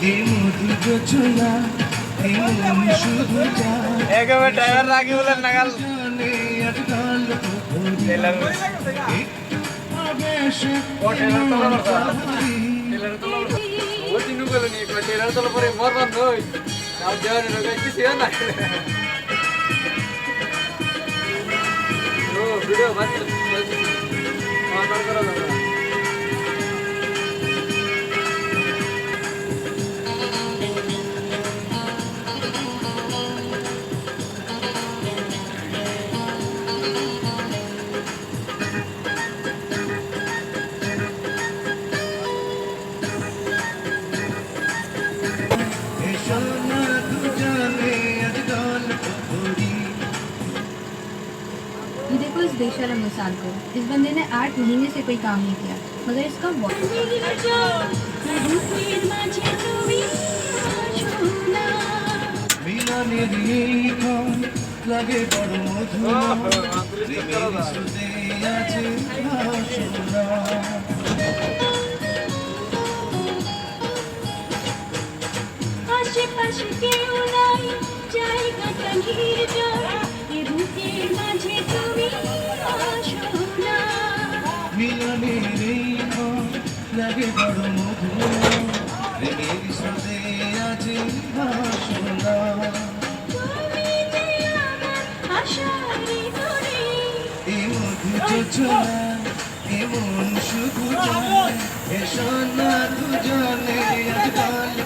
এই মধু যোজনা এই মন শুধু যায় একেবারে ড্রাইভার রাখি বলেন নাগাল জানে আজকাল আবেশে ভিডিও ये देखो इस बेशरम इंसान को। इस बंदे ने 8 महीने से कोई काम नहीं किया मगर इसका মিলনের এই ক্ষণ লাগে বড় মধুর প্রেমের স্রোতে আছে ভাসনা আশেপাশে কেউ নাই জায়গাটা নির্জন এ বুকের মাঝে তুমি আসো না মিলনের এই ক্ষণ লাগে বড় মধুর প্রেমের স্রোতে আছে ভাসনা তুমি যে আমার আশারি ধরে এই মধু যোজনা এমন শুধু যায় এসো না দুজনে আজকাল